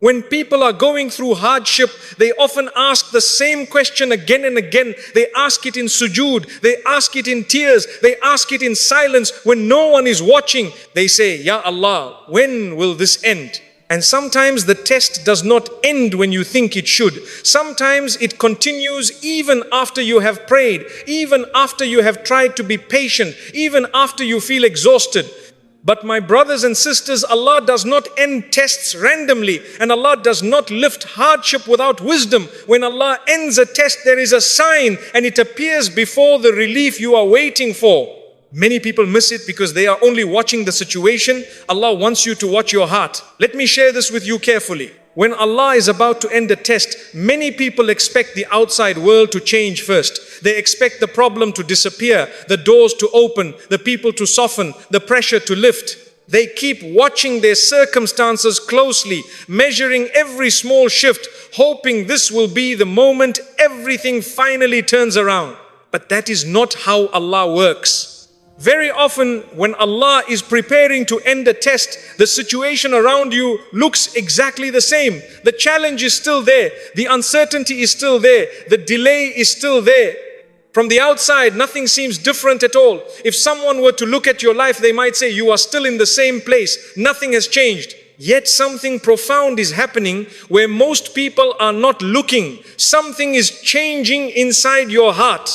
When people are going through hardship, they often ask the same question again and again. They ask it in sujood, they ask it in tears, they ask it in silence when no one is watching. They say, Ya Allah, when will this end? And sometimes the test does not end when you think it should. Sometimes it continues even after you have prayed, even after you have tried to be patient, even after you feel exhausted. But my brothers and sisters, Allah does not end tests randomly, and Allah does not lift hardship without wisdom. When Allah ends a test, there is a sign, and it appears before the relief you are waiting for. Many people miss it because they are only watching the situation. Allah wants you to watch your heart. Let me share this with you carefully. When Allah is about to end a test, many people expect the outside world to change first. They expect the problem to disappear, the doors to open, the people to soften, the pressure to lift. They keep watching their circumstances closely, measuring every small shift, hoping this will be the moment everything finally turns around. But that is not how Allah works. Very often, when Allah is preparing to end a test, the situation around you looks exactly the same. The challenge is still there. The uncertainty is still there. The delay is still there. From the outside, nothing seems different at all. If someone were to look at your life, they might say, you are still in the same place. Nothing has changed. Yet something profound is happening where most people are not looking. Something is changing inside your heart.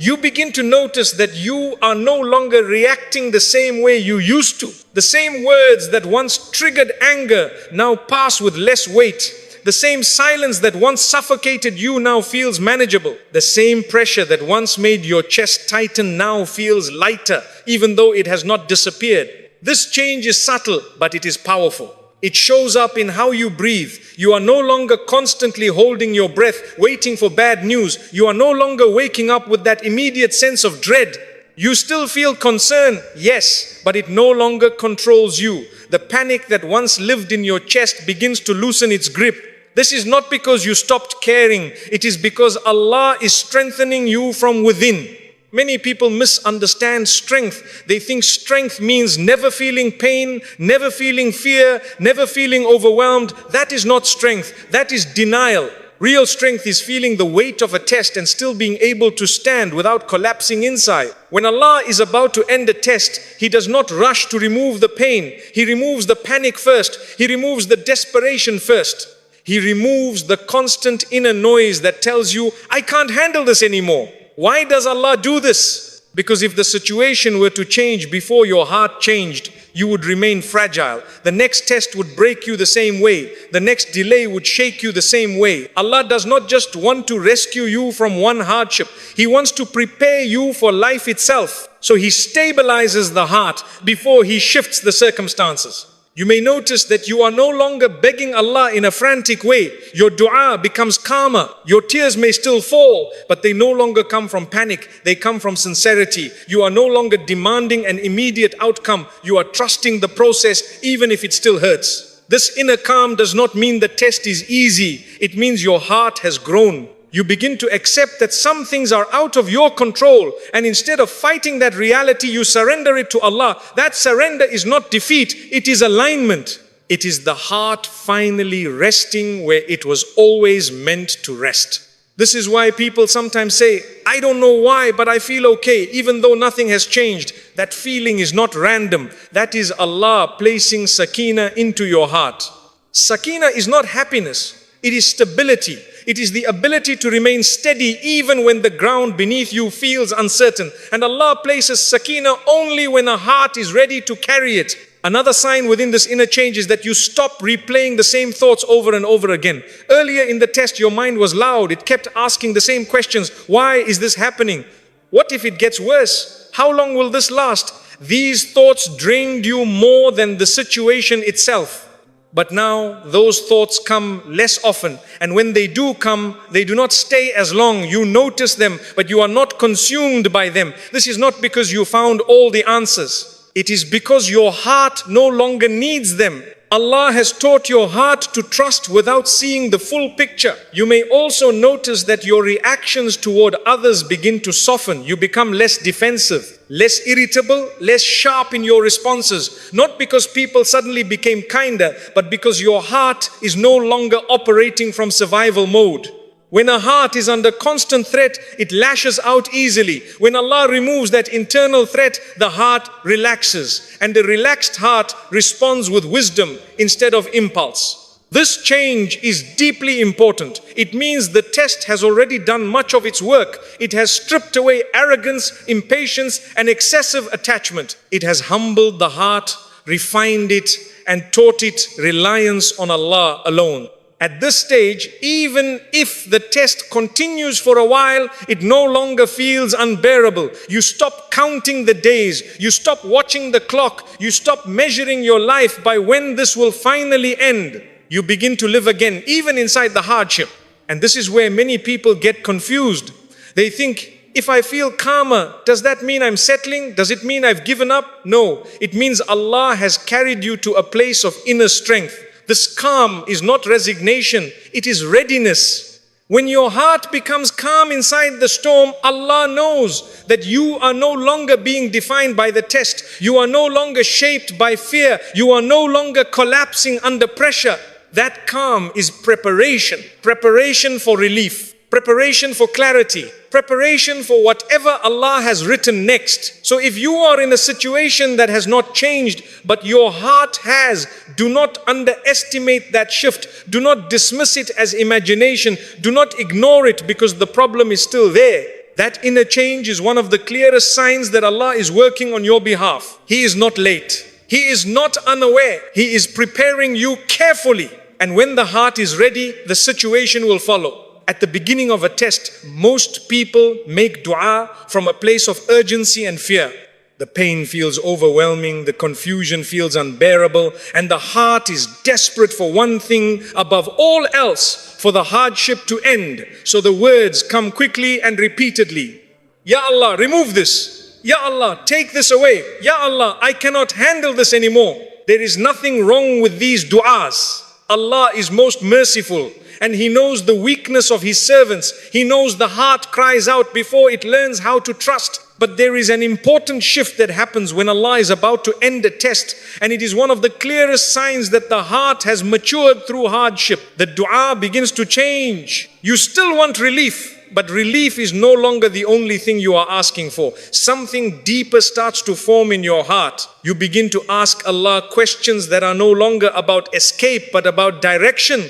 You begin to notice that you are no longer reacting the same way you used to. The same words that once triggered anger now pass with less weight. The same silence that once suffocated you now feels manageable. The same pressure that once made your chest tighten now feels lighter, even though it has not disappeared. This change is subtle, but it is powerful. It shows up in how you breathe. You are no longer constantly holding your breath, waiting for bad news. You are no longer waking up with that immediate sense of dread. You still feel concern, yes, but it no longer controls you. The panic that once lived in your chest begins to loosen its grip. This is not because you stopped caring. It is because Allah is strengthening you from within. Many people misunderstand strength. They think strength means never feeling pain, never feeling fear, never feeling overwhelmed. That is not strength. That is denial. Real strength is feeling the weight of a test and still being able to stand without collapsing inside. When Allah is about to end a test, He does not rush to remove the pain. He removes the panic first. He removes the desperation first. He removes the constant inner noise that tells you, I can't handle this anymore. Why does Allah do this? Because if the situation were to change before your heart changed, you would remain fragile. The next test would break you the same way. The next delay would shake you the same way. Allah does not just want to rescue you from one hardship. He wants to prepare you for life itself. So He stabilizes the heart before He shifts the circumstances. You may notice that you are no longer begging Allah in a frantic way. Your dua becomes calmer. Your tears may still fall, but they no longer come from panic. They come from sincerity. You are no longer demanding an immediate outcome. You are trusting the process, even if it still hurts. This inner calm does not mean the test is easy. It means your heart has grown. You begin to accept that some things are out of your control, and instead of fighting that reality, you surrender it to Allah. That surrender is not defeat, it is alignment. It is the heart finally resting where it was always meant to rest. This is why people sometimes say, I don't know why, but I feel okay, even though nothing has changed. That feeling is not random. That is Allah placing sakina into your heart. Sakina is not happiness, it is stability. It is the ability to remain steady even when the ground beneath you feels uncertain. And Allah places sakina only when a heart is ready to carry it. Another sign within this inner change is that you stop replaying the same thoughts over and over again. Earlier in the test, your mind was loud. It kept asking the same questions. Why is this happening? What if it gets worse? How long will this last? These thoughts drained you more than the situation itself. But now those thoughts come less often, and when they do come, they do not stay as long. You notice them, but you are not consumed by them. This is not because you found all the answers. It is because your heart no longer needs them. Allah has taught your heart to trust without seeing the full picture. You may also notice that your reactions toward others begin to soften. You become less defensive, less irritable, less sharp in your responses. Not because people suddenly became kinder, but because your heart is no longer operating from survival mode. When a heart is under constant threat, it lashes out easily. When Allah removes that internal threat, the heart relaxes. And the relaxed heart responds with wisdom instead of impulse. This change is deeply important. It means the test has already done much of its work. It has stripped away arrogance, impatience, and excessive attachment. It has humbled the heart, refined it, and taught it reliance on Allah alone. At this stage, even if the test continues for a while, it no longer feels unbearable. You stop counting the days. You stop watching the clock. You stop measuring your life by when this will finally end. You begin to live again, even inside the hardship. And this is where many people get confused. They think, if I feel calmer, does that mean I'm settling? Does it mean I've given up? No, it means Allah has carried you to a place of inner strength. This calm is not resignation, it is readiness. When your heart becomes calm inside the storm, Allah knows that you are no longer being defined by the test. You are no longer shaped by fear. You are no longer collapsing under pressure. That calm is preparation. Preparation for relief. Preparation for clarity. Preparation for whatever Allah has written next. So if you are in a situation that has not changed, but your heart has, do not underestimate that shift. Do not dismiss it as imagination. Do not ignore it because the problem is still there. That inner change is one of the clearest signs that Allah is working on your behalf. He is not late. He is not unaware. He is preparing you carefully. And when the heart is ready, the situation will follow. At the beginning of a test, most people make dua from a place of urgency and fear. The pain feels overwhelming, the confusion feels unbearable, and the heart is desperate for one thing above all else, for the hardship to end. So the words come quickly and repeatedly. Ya Allah, remove this. Ya Allah, take this away. Ya Allah, I cannot handle this anymore. There is nothing wrong with these du'as. Allah is most merciful. And He knows the weakness of His servants. He knows the heart cries out before it learns how to trust. But there is an important shift that happens when Allah is about to end a test. And it is one of the clearest signs that the heart has matured through hardship. The dua begins to change. You still want relief, but relief is no longer the only thing you are asking for. Something deeper starts to form in your heart. You begin to ask Allah questions that are no longer about escape, but about direction.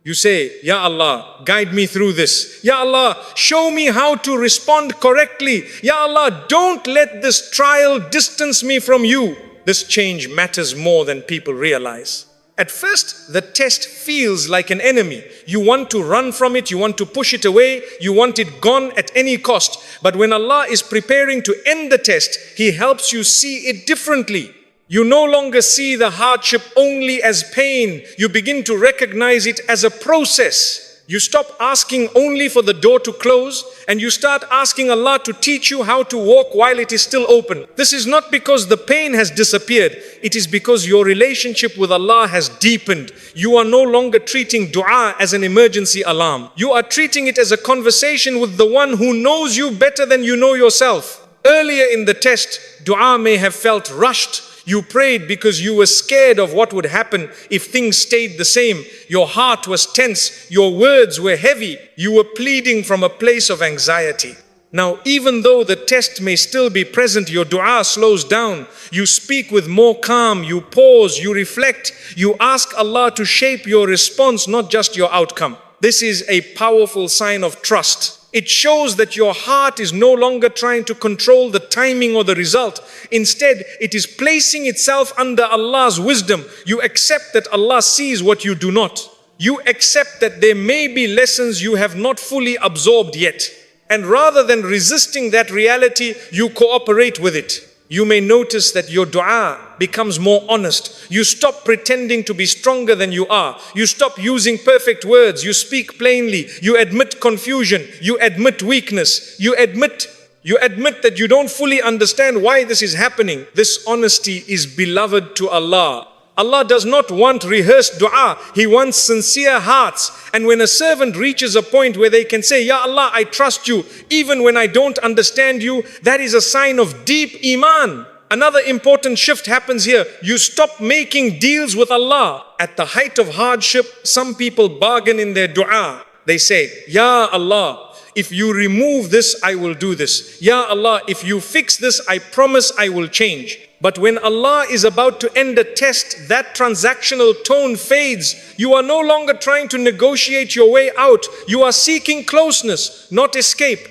You say, Ya Allah, guide me through this. Ya Allah, show me how to respond correctly. Ya Allah, don't let this trial distance me from you. This change matters more than people realize. At first, the test feels like an enemy. You want to run from it, you want to push it away, you want it gone at any cost. But when Allah is preparing to end the test, He helps you see it differently. You no longer see the hardship only as pain. You begin to recognize it as a process. You stop asking only for the door to close and you start asking Allah to teach you how to walk while it is still open. This is not because the pain has disappeared. It is because your relationship with Allah has deepened. You are no longer treating dua as an emergency alarm. You are treating it as a conversation with the one who knows you better than you know yourself. Earlier in the test, dua may have felt rushed. You prayed because you were scared of what would happen if things stayed the same. Your heart was tense. Your words were heavy. You were pleading from a place of anxiety. Now, even though the test may still be present, your dua slows down. You speak with more calm. You pause. You reflect. You ask Allah to shape your response, not just your outcome. This is a powerful sign of trust. It shows that your heart is no longer trying to control the timing or the result. Instead, it is placing itself under Allah's wisdom. You accept that Allah sees what you do not. You accept that there may be lessons you have not fully absorbed yet. And rather than resisting that reality, you cooperate with it. You may notice that your dua becomes more honest. You stop pretending to be stronger than you are. You stop using perfect words. You speak plainly. You admit confusion. You admit weakness. You admit that you don't fully understand why this is happening. This honesty is beloved to Allah. Allah does not want rehearsed dua. He wants sincere hearts. And when a servant reaches a point where they can say, Ya Allah, I trust you, even when I don't understand you, that is a sign of deep Iman. Another important shift happens here. You stop making deals with Allah. At the height of hardship, some people bargain in their dua. They say, Ya Allah, if you remove this, I will do this. Ya Allah, if you fix this, I promise I will change. But when Allah is about to end a test, that transactional tone fades. You are no longer trying to negotiate your way out. You are seeking closeness, not escape.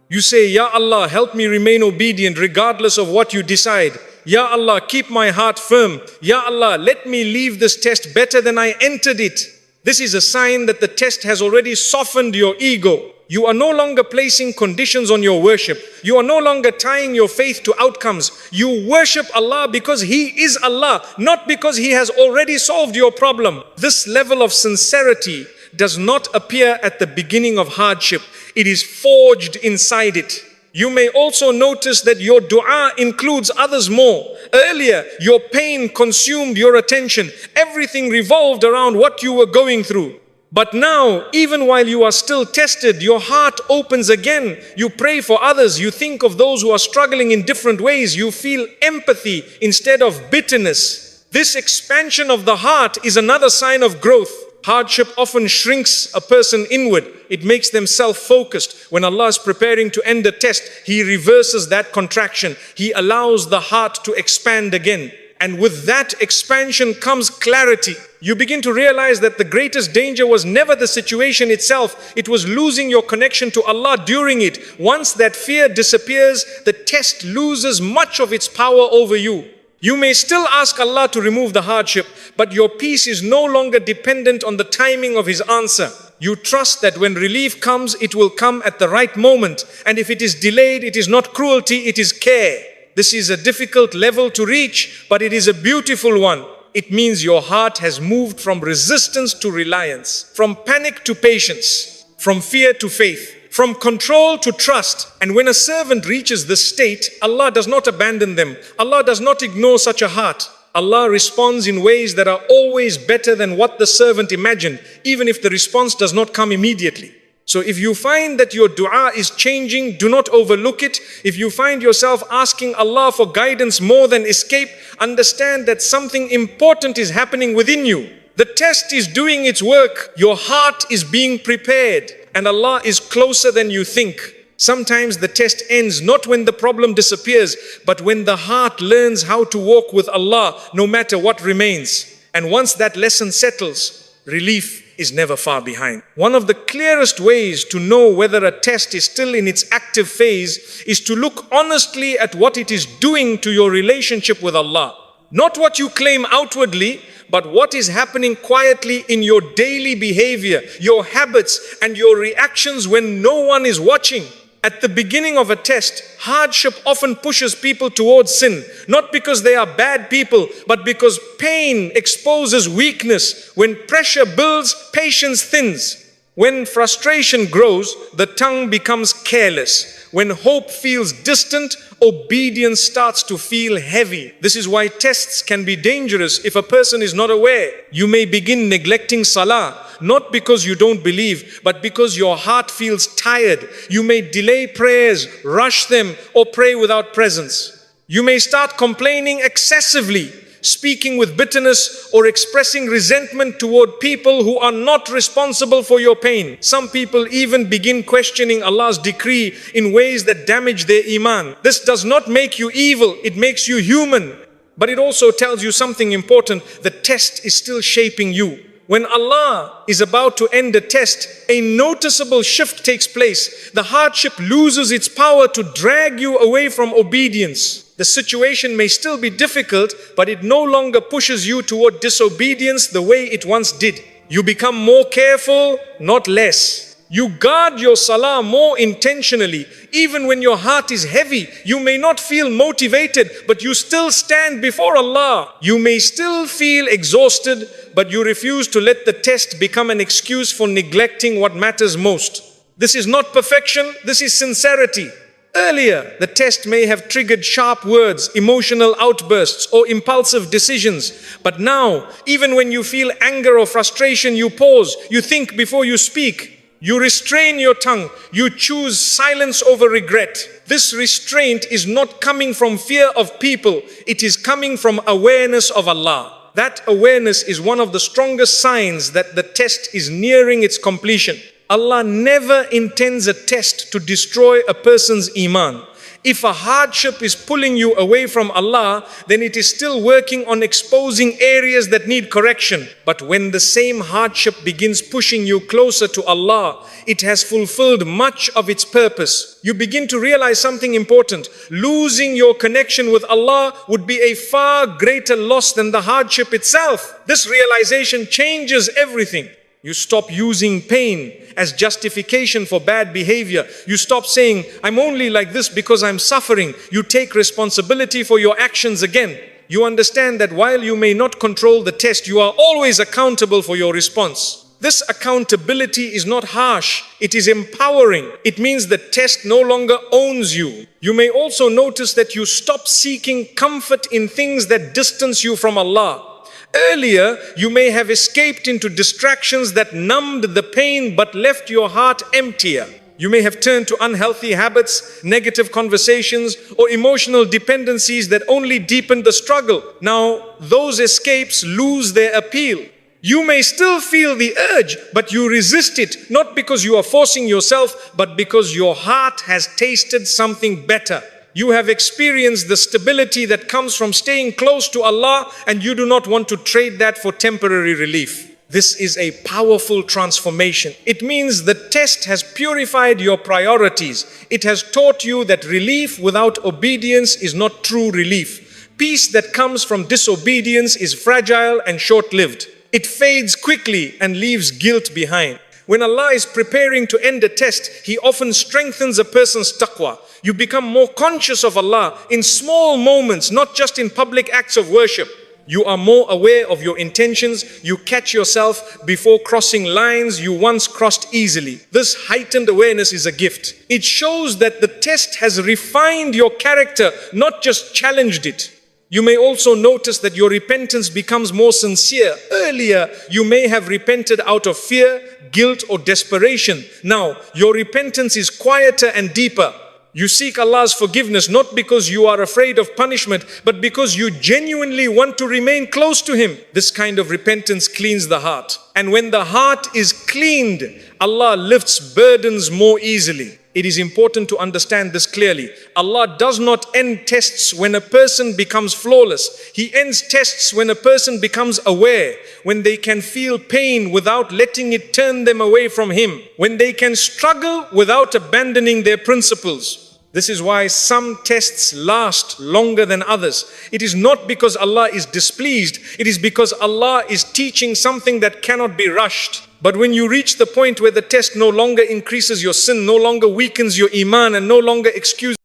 You say, Ya Allah, help me remain obedient regardless of what you decide. Ya Allah, keep my heart firm. Ya Allah, let me leave this test better than I entered it. This is a sign that the test has already softened your ego. You are no longer placing conditions on your worship. You are no longer tying your faith to outcomes. You worship Allah because He is Allah, not because He has already solved your problem. This level of sincerity does not appear at the beginning of hardship. It is forged inside it. You may also notice that your dua includes others more. Earlier, your pain consumed your attention. Everything revolved around what you were going through. But now, even while you are still tested, your heart opens again. You pray for others. You think of those who are struggling in different ways. You feel empathy instead of bitterness. This expansion of the heart is another sign of growth. Hardship often shrinks a person inward. It makes them self-focused. When Allah is preparing to end a test, He reverses that contraction. He allows the heart to expand again. And with that expansion comes clarity. You begin to realize that the greatest danger was never the situation itself. It was losing your connection to Allah during it. Once that fear disappears, the test loses much of its power over you. You may still ask Allah to remove the hardship, but your peace is no longer dependent on the timing of His answer. You trust that when relief comes, it will come at the right moment. And if it is delayed, it is not cruelty, it is care. This is a difficult level to reach, but it is a beautiful one. It means your heart has moved from resistance to reliance, from panic to patience, from fear to faith, from control to trust. And when a servant reaches this state, Allah does not abandon them. Allah does not ignore such a heart. Allah responds in ways that are always better than what the servant imagined, even if the response does not come immediately. So if you find that your dua is changing, do not overlook it. If you find yourself asking Allah for guidance more than escape, understand that something important is happening within you. The test is doing its work. Your heart is being prepared, and Allah is closer than you think. Sometimes the test ends not when the problem disappears, but when the heart learns how to walk with Allah no matter what remains. And once that lesson settles, relief is never far behind. One of the clearest ways to know whether a test is still in its active phase is to look honestly at what it is doing to your relationship with Allah. Not what you claim outwardly, but what is happening quietly in your daily behavior, your habits, and your reactions when no one is watching. At the beginning of a test, hardship often pushes people towards sin, not because they are bad people, but because pain exposes weakness. When pressure builds, patience thins. When frustration grows, the tongue becomes careless. When hope feels distant, obedience starts to feel heavy. This is why tests can be dangerous if a person is not aware. You may begin neglecting salah, not because you don't believe, but because your heart feels tired. You may delay prayers, rush them, or pray without presence. You may start complaining excessively, speaking with bitterness, or expressing resentment toward people who are not responsible for your pain. Some people even begin questioning Allah's decree in ways that damage their Iman. This does not make you evil, it makes you human. But it also tells you something important. The test is still shaping you. When Allah is about to end a test, a noticeable shift takes place. The hardship loses its power to drag you away from obedience. The situation may still be difficult, but it no longer pushes you toward disobedience the way it once did. You become more careful, not less. You guard your salah more intentionally. Even when your heart is heavy, you may not feel motivated, but you still stand before Allah. You may still feel exhausted, but you refuse to let the test become an excuse for neglecting what matters most. This is not perfection, this is sincerity. Earlier, the test may have triggered sharp words, emotional outbursts, or impulsive decisions. But now, even when you feel anger or frustration, you pause, you think before you speak. You restrain your tongue. You choose silence over regret. This restraint is not coming from fear of people. It is coming from awareness of Allah. That awareness is one of the strongest signs that the test is nearing its completion. Allah never intends a test to destroy a person's Iman. If a hardship is pulling you away from Allah, then it is still working on exposing areas that need correction. But when the same hardship begins pushing you closer to Allah, it has fulfilled much of its purpose. You begin to realize something important. Losing your connection with Allah would be a far greater loss than the hardship itself. This realization changes everything. You stop using pain as justification for bad behavior. You stop saying, I'm only like this because I'm suffering. You take responsibility for your actions again. You understand that while you may not control the test, you are always accountable for your response. This accountability is not harsh, it is empowering. It means the test no longer owns you. You may also notice that you stop seeking comfort in things that distance you from Allah. Earlier, you may have escaped into distractions that numbed the pain but left your heart emptier. You may have turned to unhealthy habits, negative conversations, or emotional dependencies that only deepened the struggle. Now, those escapes lose their appeal. You may still feel the urge, but you resist it, not because you are forcing yourself, but because your heart has tasted something better. You have experienced the stability that comes from staying close to Allah, and you do not want to trade that for temporary relief. This is a powerful transformation. It means the test has purified your priorities. It has taught you that relief without obedience is not true relief. Peace that comes from disobedience is fragile and short-lived. It fades quickly and leaves guilt behind. When Allah is preparing to end a test, He often strengthens a person's taqwa. You become more conscious of Allah in small moments, not just in public acts of worship. You are more aware of your intentions. You catch yourself before crossing lines you once crossed easily. This heightened awareness is a gift. It shows that the test has refined your character, not just challenged it. You may also notice that your repentance becomes more sincere. Earlier, you may have repented out of fear, guilt, or desperation. Now, your repentance is quieter and deeper. You seek Allah's forgiveness not because you are afraid of punishment, but because you genuinely want to remain close to Him. This kind of repentance cleans the heart. And when the heart is cleaned, Allah lifts burdens more easily. It is important to understand this clearly. Allah does not end tests when a person becomes flawless. He ends tests when a person becomes aware, when they can feel pain without letting it turn them away from Him, when they can struggle without abandoning their principles. This is why some tests last longer than others. It is not because Allah is displeased. It is because Allah is teaching something that cannot be rushed. But when you reach the point where the test no longer increases your sin, no longer weakens your Iman, and no longer excuses